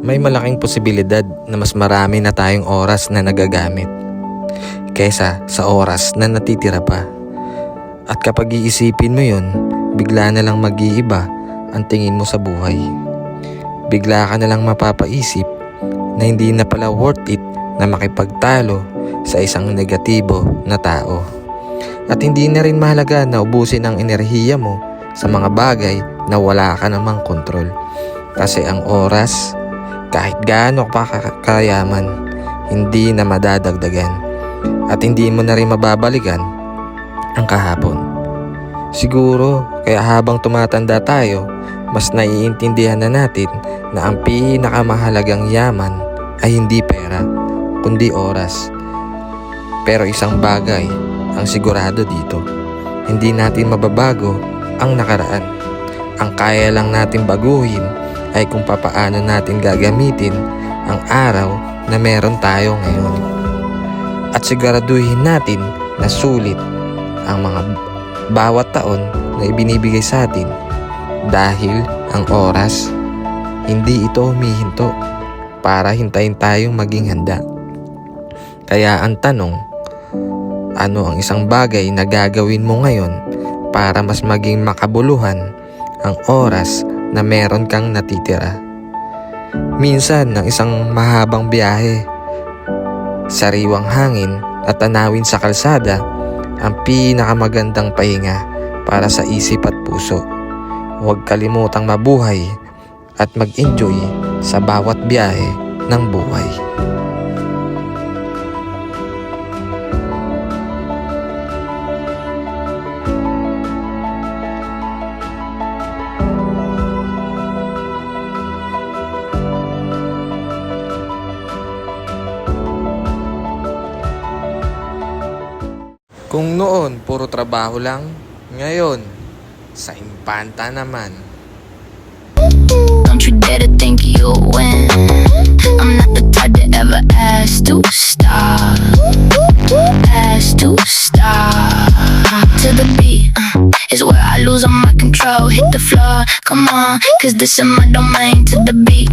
may malaking posibilidad na mas marami na tayong oras na nagagamit kaysa sa oras na natitira pa. At kapag iisipin mo yun, bigla na lang mag-iiba ang tingin mo sa buhay. Bigla ka na lang mapapaisip na hindi na pala worth it na makipagtalo sa isang negatibo na tao. At hindi na rin mahalaga na ubusin ang enerhiya mo sa mga bagay na wala ka namang kontrol. Kasi ang oras, kahit gaano pa kayaman, hindi na madadagdagan. At hindi mo na rin mababalikan ang kahapon. Siguro, kaya habang tumatanda tayo, mas naiintindihan na natin na ang pinakamahalagang yaman ay hindi pera, kundi oras. Pero isang bagay ang sigurado dito, hindi natin mababago ang nakaraan. Ang kaya lang natin baguhin ay kung papaano natin gagamitin ang araw na meron tayo ngayon. At siguraduhin natin na sulit ang mga bawat taon na ibinibigay sa atin, dahil ang oras, hindi ito humihinto para hintayin tayong maging handa. Kaya ang tanong, ano ang isang bagay na gagawin mo ngayon para mas maging makabuluhan ang oras na meron kang natitira? Minsan ng isang mahabang biyahe, sariwang hangin at tanawin sa kalsada ang pinakamagandang pahinga para sa isip at puso. Huwag kalimutang mabuhay at mag-enjoy sa bawat biyahe ng buhay. Kung noon puro trabaho lang, ngayon sa impanta naman. Don't you dare to think you'll win. I'm not the type to ever ask to stop. Ask to stop. To the beat is where I lose all my control. Hit the floor, come on, cause this is my domain. To the beat,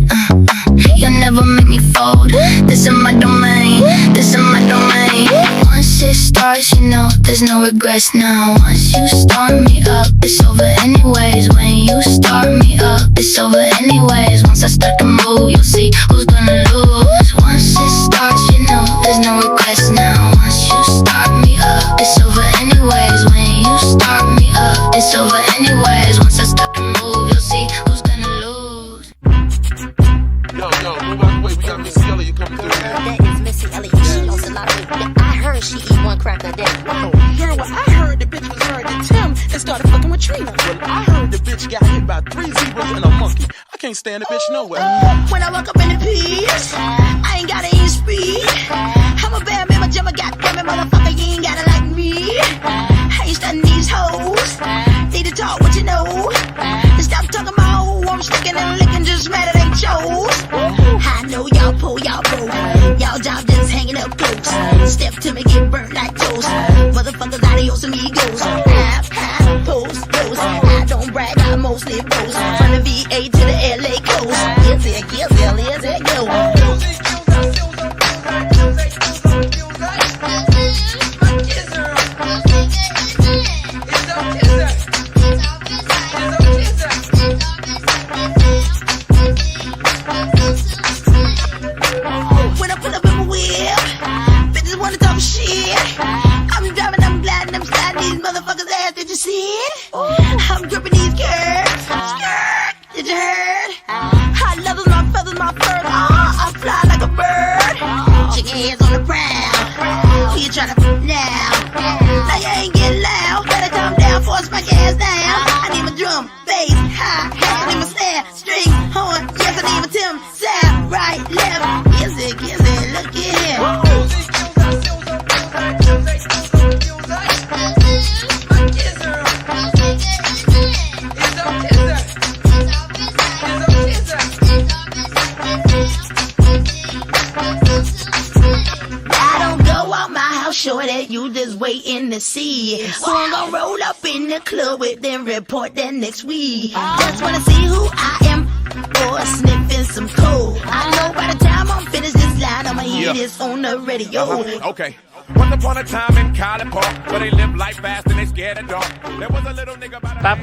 you'll never make me fold. This is my domain, this is my domain. Once it starts, you know there's no regrets now. Once you start me up, it's over anyways. When you start me up, it's over anyways. Once I start to move, you'll see who's gonna lose. Once it starts, you know there's no regrets now. Once you start me up, it's over anyways. When you start me up, it's over anyways. Once I start to move, you'll see who's gonna lose. Yo, move out the way. We got Missy Elliott coming through. That is Missy Elliott. She lost a lot of weight. I heard she eat one crack a day. Girl, well, I heard the bitch was married to Tim and started fucking with Trina. Well, I heard the bitch got hit by 3 zebras and a monkey. I can't stand the bitch nowhere. When I walk up in the piece, I ain't gotta eat speed. I'm a bad man, my jam, goddamn it, motherfucker, you ain't gotta like me. I ain't stunning these hoes. Need to talk what you know. And stop talking about who I'm sticking and licking, just mad it ain't yours. I know y'all pull, y'all broke. Y'all job just hanging up close. Step to me, get burnt like toast. Motherfuckers, adios amigos. Half, post. I don't brag, I mostly boast. From the VA to the LA coast. Is it, go. When I pull up in my whip, bitches wanna talk shit. I'm driving, I'm gliding, I'm sliding these motherfuckers' ass. Did you see it? I'm gripping these girls. Skirt, did you heard? Hot leathers, my feathers, my fur. I fly like a bird. Chicken heads on the ground. Who you tryna f now? Now you ain't getting loud. Better calm down, force my gas down. I need my drum, bass, hi-hat. I need my snare, string, horn. Yes, I need my Tim, sound, right, left. Is it, look here. I don't go out my house, sure that you just waiting to see who I'm gonna roll up in the club with, then report that next week. Just wanna see who I am, or sniffing some cold. I this on the radio. Okay. Once upon a time in College Park, where they live life fast and they scared of dark. There was a little nigga by the Stop.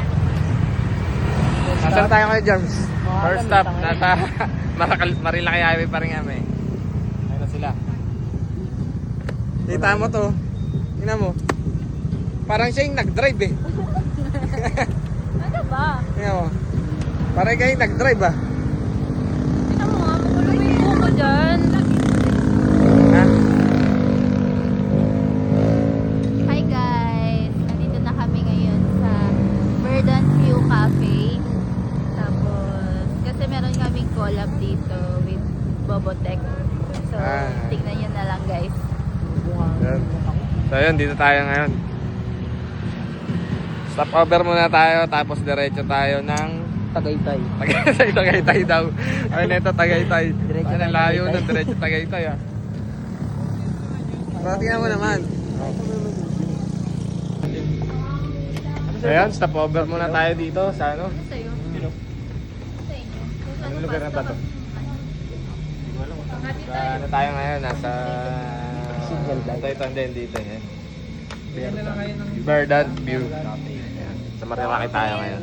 Nasaan tayo kayo, Germs? First stop, nasa Marilaki Highway pa rin kami. Ayun na sila. Kita mo to. Tingnan mo. Parang siya yung nag-drive eh. Ano ba? Tingnan mo. Parang kayo yung nag-drive ah. Tingnan mo nga, magulo yung buko dyan. Ha? Hi guys! Nandito na kami ngayon sa Verdant View Cafe. Tapos, kasi meron kaming collab dito with Bobotech. So, tignan nyo na lang guys. Yan. So yun, dito tayo ngayon. Stop over muna tayo, tapos diretso tayo ng Tagaytay. Tagaytay daw. Ay, neto Tagaytay. Ano, layo ng diretso Tagaytay ah. Pero tingnan mo naman. So yun, stop over muna tayo dito sa ano? Sa'yo. Sa inyo. Anong lugar na ba to? Sa ano tayo ngayon? Nasa... Ito, hindi, dito. Verdant View. Ayan. Sa Marilaki tayo ngayon.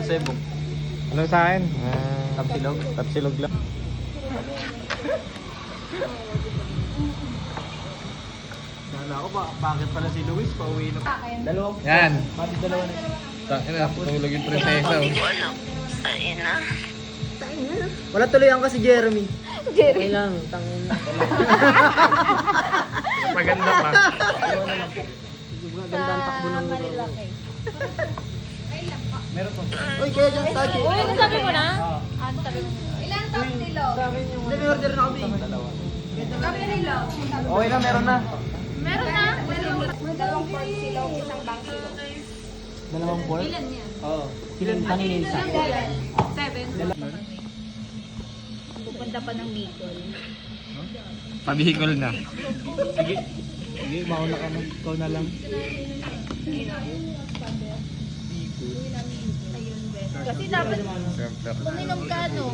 Sebo. Ano sa akin? Tapsilog. Tapsilog lang. Kala ko ba, bakit pala si Luis pauwi na? Dalawang. Yan. Bakit dalawa na? Tulog yung prinsesa. Wala tuloy ang kasi Jeremy. Jerry. Okay lang, tangin na. Maganda pa. Ganda ang takbo ng Marilaki. Meron pa. Uy, kaya dyan, Taji. Uy, nasabi mo na? Ano sabi mo? Ilan tapsilo? Hindi, may order na kami. Dalawa. Tapsilo. Okay na, meron na. Meron na? Dalawang pork silo, isang bang silo. Dalawang pork? Ilan yan? Oo. Ilan kanina isa? 7. Pupunta pa ng Bicol. Pabihikol na. Sige. Sige, mauna ka na. Ikaw na lang. Kasi dapat uminom ka, no?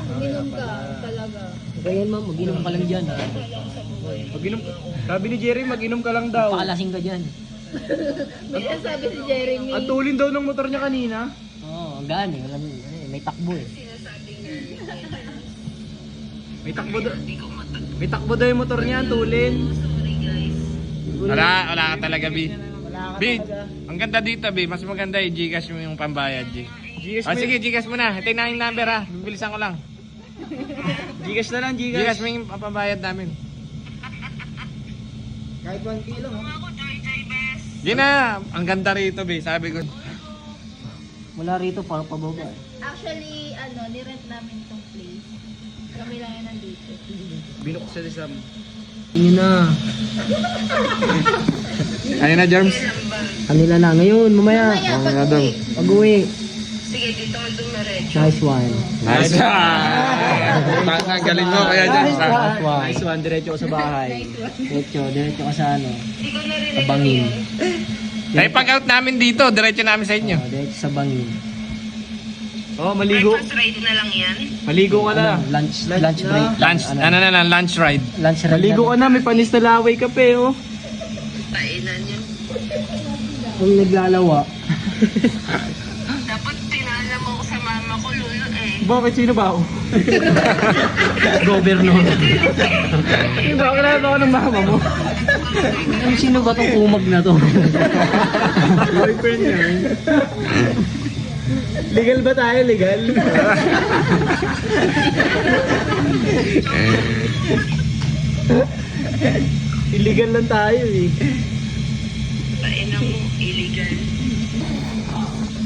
Uminom ka talaga. Ganyan ma'am, mag-inom ka lang dyan. Mag-inom. Sabi ni Jerry, mag-inom ka lang daw. Pakalasing ka dyan. May sabi si Jeremy. Ang tulin daw ng motor niya kanina. Oo, ang gaan eh. May takbo eh. May takbo daw yung motor niya, ang tulin. Wala ka talaga, B. B, ang ganda dito, B. Mas maganda yung Gcash mo yung pambayad, G. Sige, Gcash mo na. Ito na yung number, ha. Bilisan ko lang. Gcash na lang, Gcash Gcash. mo yung pambayad namin. Kahit 1 kilo, ha? Yun na. Ang ganda rito, B. Sabi ko. Mula rito, parang pababa eh. Actually, nirent namin itong place. Kami lang yan nandito. Binuksan sa Yun na. Ayun na, Germs. Kanila na. Ngayon, mamaya. Mamaya daw. Pag-uwi. Sige, dito mo dumiretso. Nice one. Nice one. Galing mo, kaya Germs. Nice one. Nice one, diretso ko sa bahay. Diretso ka sa ano. Sa bangin. Ay, pag-out namin dito, diretso namin sa inyo. Diretso sa bangin. Oh, maligo. Maligo ka na. Lunch break. Lunch, ano na lang, lunch ride. Lunch break. Maligo ka na, may panis na laway ka pe, oh. Kung naglalawa. Bakit sino ba ako? Governor. Bakit na ako ng mama mo? Kung sino ba tong umag na to? Boyfriend niya. Legal ba tayo? Legal? Illegal lang tayo eh.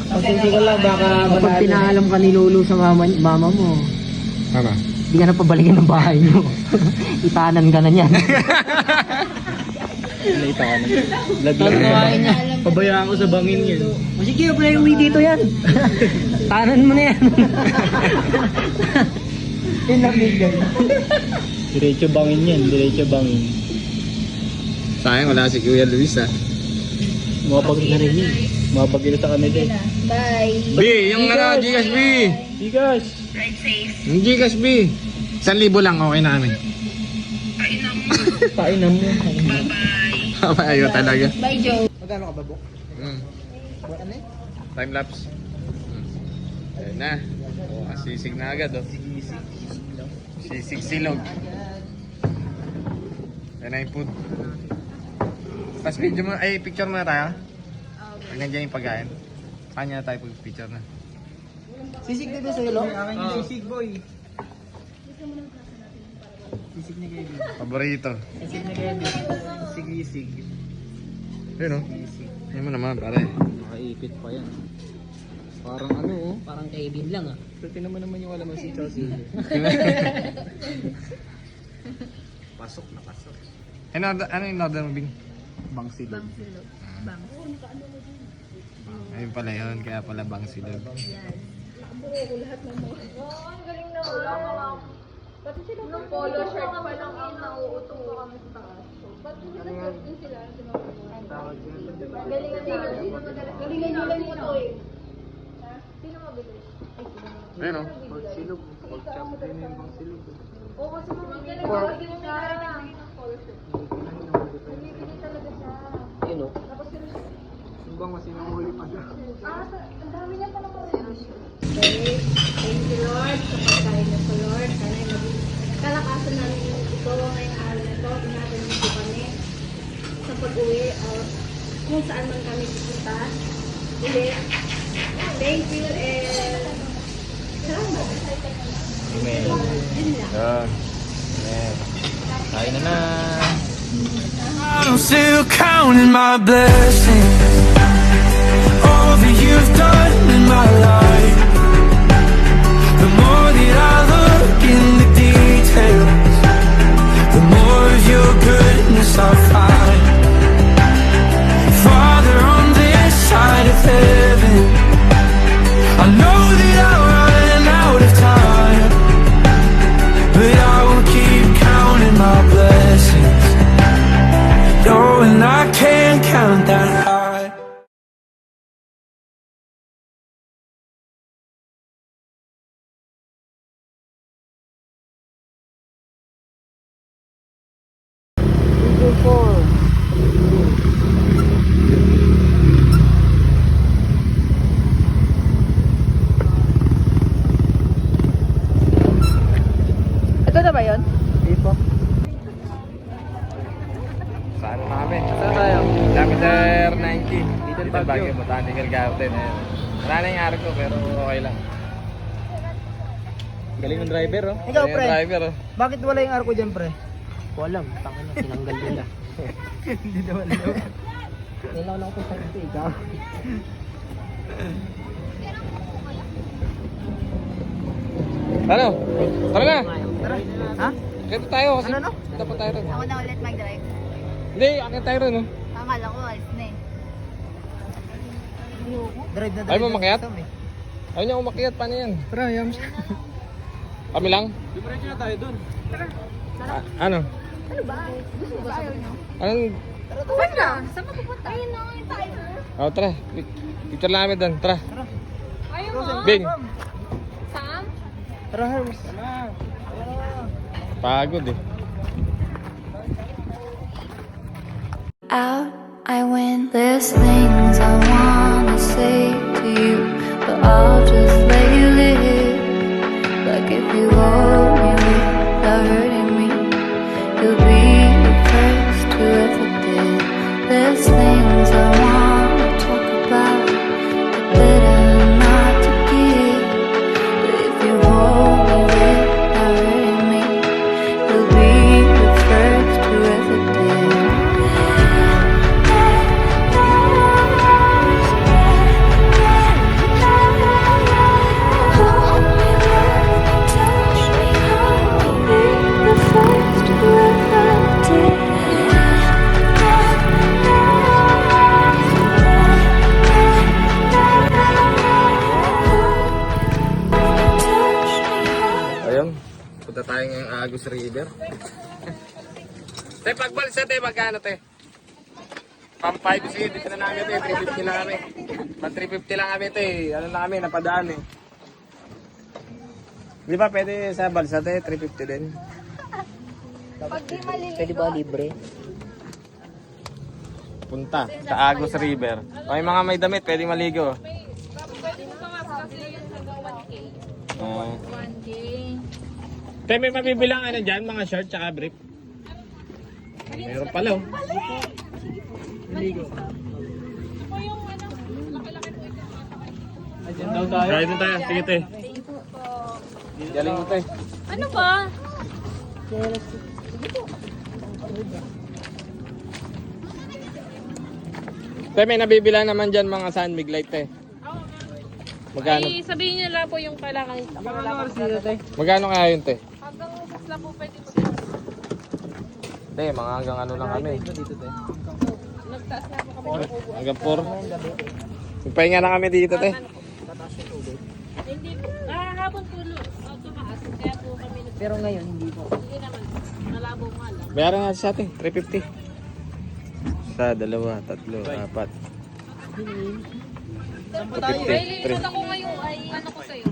Pasensya ka lang, baka kapag pinaalam ka ni Lolo sa mama mo, Ano? hindi ka na pabalikin ng bahay nyo. Itanan ka na niyan. Late ako na. Laglag niya. Pabayaan ko sa bangin yan. O sige, play uwi dito yan. Tanan mo na yan. Yun lang bigay. Diretso bangin yan, diretso bangin. Sayang, wala si Kuya Luis, ha. Mapagin na rin yun. Mapagin sa kanila eh. Bye. B, yung ano, Gcash B! Gcash! Gcash B! 1,000 lang, okay na kami. Painan mo. Bye-bye. Ayaw talaga. Bye, Joe. Magkano ka ba, Bok? Ano eh? Time lapse. Ayun na. Sisig na agad oh. Sisig silog. Yan na yung food. Tapos video mo, ay picture muna tayo. Okay. Nandiyan yung pagkain. Kanya tayo pag-picture na. Sisig na ba sa'yo, Lo? Aking sisig, boy. Sisig ni Kevin. Paborito. Sisig ni Kevin. Sisig. Yun oh. Yan mo naman pare. Nakaipit pa yan. Parang ano oh. Parang Kevin lang ah. So tinan mo naman yung wala si Chelsea. Pasok na pasok. Ano yung order mo, Bing? Bangsilog. Ayun pala yun, kaya pala bangsilog. Pati sila ng polo shirt pa lang ang nauutong ko kami sa taas. Pati sila din sila. Galingan nila yung ito eh. Sino mabilis? Ayun oh. Silog. Pag-chop din yung bang silog. Oo, kasi mabilis talaga. Hindi mo nilagay ng polo shirt. Nabibili talaga siya. Yun oh. Tapos sila siya. Yung bang masinahuli pa siya? Ang dami niya pa naman rin. Okay, thank you Lord sa pagkain na po Lord. Sana yung kalakasan namin yung ito ngayong araw na ito. Ingatan niyo po kami sa pag-uwi or kung saan man kami pupunta. Ulit. Thank you and salamat. Amen. Amen. Kain na na. I'm still counting my blessings. All that you've done in my life. The more that I look in the details, the more of your goodness I find. Father, on this side of heaven, I know that I'll run out of time, but I will keep counting my blessings. Oh, and I can't count that high. Ito na ba yun? Saan na kami? Saan tayo? Kilometer 90. Dito Baguio. Botanical Garden. Ayan. Wala na yung araw ko pero okay lang. Galing ng driver oh. Ikaw pre. Driver oh. Bakit wala yung arko dyan, pre? Ko alam. Tanga na. Tinanggal nila. Hindi naman alam. Kailangan ako sa ito. Ikaw. Ano? Tara na! Tara. Ha? Kaya tayo kasi. Ano? Dapat tayo rin. Ako na ulit mag-drive. Hindi, akin tayo rin oh. Akala ko alis na eh. Drive na drive. Ayaw mo makiat? na system, eh. Ayaw niya umakyat, paano yan? Tara, yam. Kami lang? Diretso na tayo dun. Ano? Ano ba? Gusto ba ayaw niyo? Anong? Saan na? Saan ka pupunta? Ayun na, yung timer. Oh, tara. Picture lang kami doon. Tara. Ayaw mo? Bing. Sam? Tara, Herms. Pagod eh. Out, I win. There's things I wanna say to you, but I'll just let you live. Like if you hold me without hurting me, you'll be the first to ever did. There's things I wanna talk about, but better not to give. But if you hold me without hurting me, you'll be the first to ever did. Ayun. Punta tayo ngayong Agus River. Te, pagbalik sa te, magkano te? Pang 5 sige, dito na namin te, 350 lang kami. Pang 350 lang kami te, ano na kami, napadaan eh. Di ba pwede sa Balsate, 350 din? Pag di maliligo. Pwede ba libre? Punta sa Agos River. O yung mga may damit, pwede maligo. Pwede mo pa kasi yun hanggang 1K. Oo. 1K. Te, may mabibilang ano dyan, mga short tsaka brief. Meron pala oh. Diyan daw tayo. Kaya din tayo, sige te. Galing mo te. Ano ba? Te, may nabibila naman dyan mga sunmig light te. Magkano? Ay, sabihin niyo lang po yung kailangan nito. Magkano kaya yun te? Hanggang ubos lang po pwede po. Te, mga hanggang ano lang kami. Nagtaas na po kami ng ubo. Hanggang 4. Magpahinga na kami dito te. Hindi po. Hapon po tumaas. Kaya po kami nag... Pero ngayon, hindi po. Hindi naman. Malabo nga lang. Bayaran natin sa atin, 350. Sa 2, 3, 4. May lilipat ako ngayon ay ano ko sa'yo.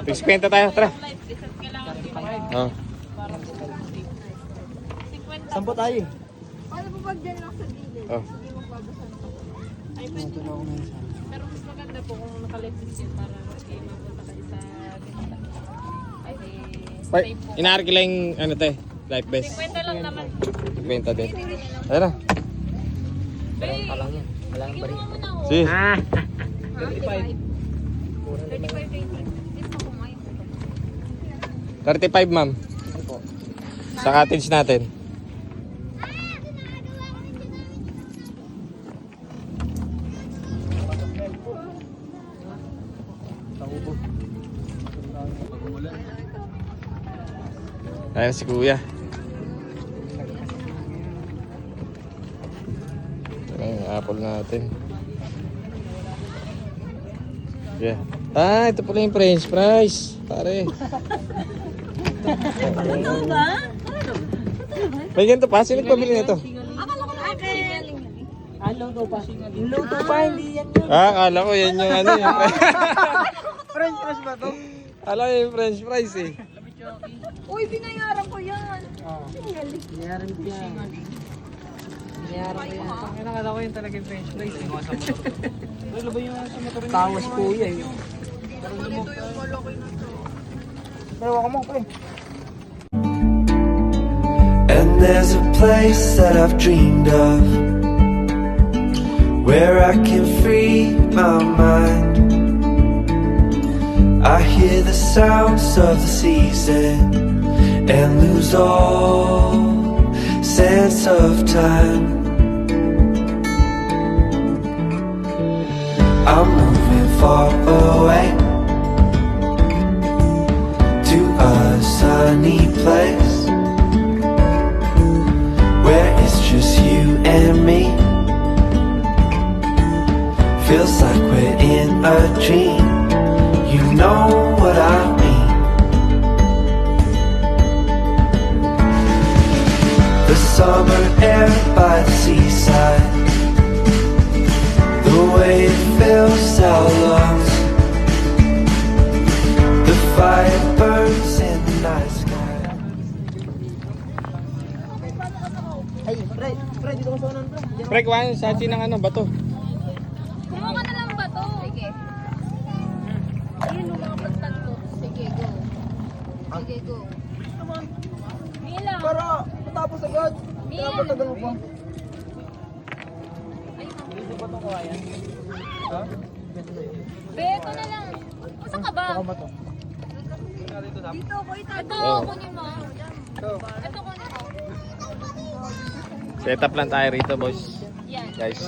Fix kwenta tayo, tara. Life, isa kailangan din ako. Oh. Para po 50. Sampo tayo eh. Ano po pag dyan lang sa gilid? Oh. Hindi mo babasan ko. Ay, pwede. Pero mas maganda po kung naka-lift yun para mapunta kayo sa ganda. Ay, safe po. Inaarki lang yung ano te, life vest. 50 lang naman. Kwenta din. Ayun na. Hey, Palang yan. Palang bigyan bari. mo muna ako. Si. 35 ma'am. Sa cottage natin. Ayan si kuya. Ayan yung apple natin. Yeah. Ah, ito pala yung french fries. Pare. May ganito pa? Sino nagpabili nito? Luto pa. Yung luto pa, hindi yan yun. Ah, akala ko yan yung ano yung French fries ba to? akala ko yung french fries eh. Uy, binayaran ko yan. Binayaran ko yan. Binayaran ko yan. Ang nakala ko yun talaga yung French fries. Ano ba yung sa motor niya? Tawas po yan. Pero ako mo, pre. And there's a place that I've dreamed of where I can free my mind. I hear the sounds of the season and lose all sense of time. I'm moving far away to a sunny place where it's just you and me. Feels like we're in a dream. You know what I mean. The summer air by the seaside, the way it fills our lungs, the fire burns in the night sky. Ay, pre, dito ko sa unan, pre. Pre, kuhaan sa atin ng ano, bato. Kumuha ka na lang ba to? Sige. Ayun yung mga pagtag ko. Sige, go. Sige, go. Mila. Para matapos agad. Mila. Kaya patagal mo pa. Beto na lang. Saan ka ba? Baka ba to? Dito ko ito. Oh. Kunin mo. Ito kunin mo. Set up lang tayo rito, boys. Yan. Guys.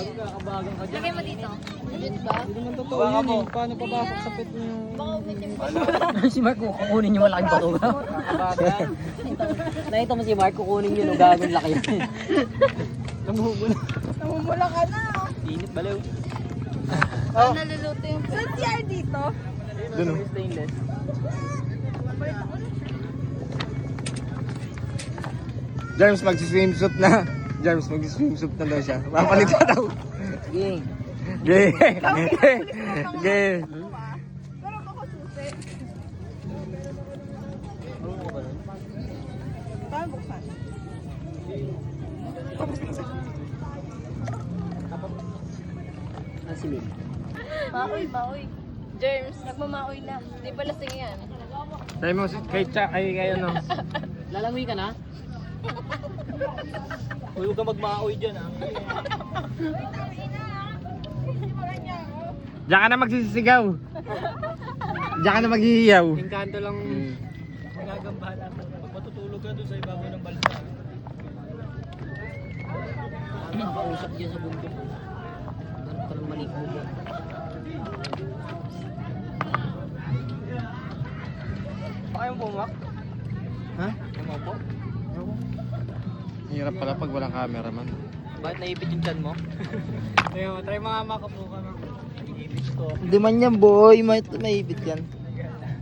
Lagay mo dito. Legit ba? Hindi naman totoo yun eh. Paano papasok sa pet niyo? Baka umitim ko. Si Mark, kukunin niyo malaking bato ka. Nakita mo si Mark, kukunin niyo nung gagawin laki yun. Namumula ka na. Init baliw. Oh. Naluluto yung pet. Saan CR dito? Dun oh. Stainless. James, mag-swimsuit na. James, mag-swimsuit na daw siya. Papalit na daw. Sige. Gay. Gay. Pero ako susi. si Mil. Maoy. Germs, nagmamaoy na. Di ba lasing yan? Sabi mo, kayo no. Lalangoy ka na? Huwag ka magmaoy dyan ah. Diyan ka na magsisigaw. Diyan ka na maghihiyaw. Engkanto lang nagagambala. Pag matutulog ka doon sa ibabaw ng balsa. Nakakausap dyan sa bundok. Ganun ka lang maligo dyan. Kaya mo bumak? Ha? Umupo? Hirap pala pag walang cameraman. Bakit naipit yung chan mo? Ayun, try mga makapo ka na. Iipit ko. Hindi man yan boy, maipit yan.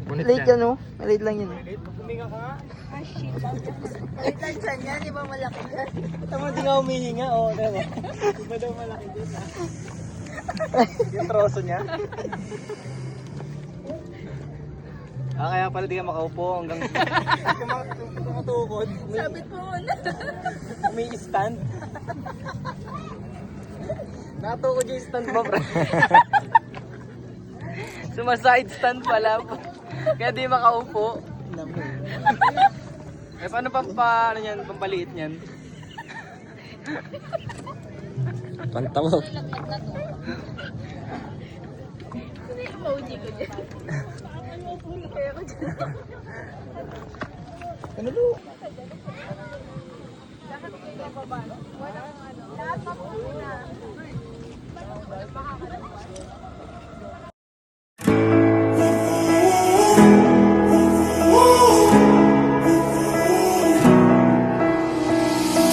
Maliit yan oh, maliit lang yan. Huminga ka nga. Maliit lang dyan yan, di ba malaki yan? Tama di nga humihinga, oo. Diba? Di ba daw malaki dyan ha? Yung troso niya. Kaya pala di ka makaupo hanggang tumutukod. Sabit mo muna. May stand. Natukod yung stand mo, bro. Sumaside stand pala. Kaya di makaupo. Eh paano ano yan, pampaliit niyan? Pantawa. Emoji ko dyan. Ano do?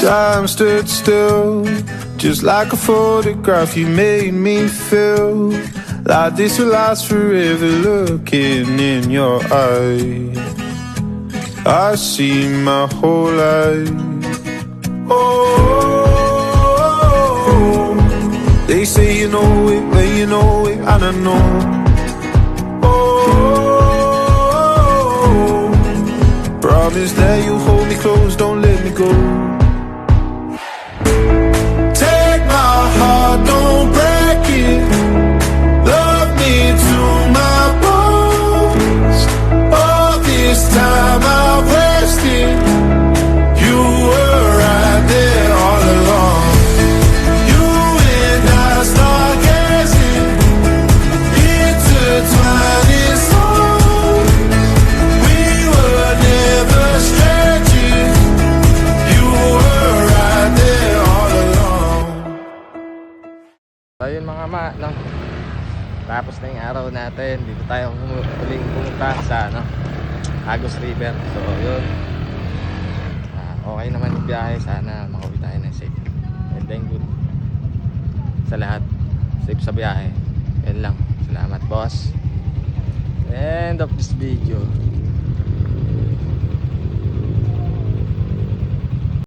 Time stood still, just like a photograph. You made me feel like this will last forever. Looking in your eyes, I see my whole life. Oh, they say you know it when you know it, and I know. Oh, promise that you hold me close, don't let me go. Take my heart, don't break it. Love me to my bones. All this time I've wasted. You were right there all along. You and I start gazing, intertwining souls. We were never strangers. You were right there all along. Ayun mga no? Tapos na yung araw natin. Dito tayo muling pumunta sa Agus River. So yun, okay naman yung biyahe. Sana makauwi tayo ng safe and then good sa lahat. Safe sa biyahe. Yan lang. Salamat boss. End of this video.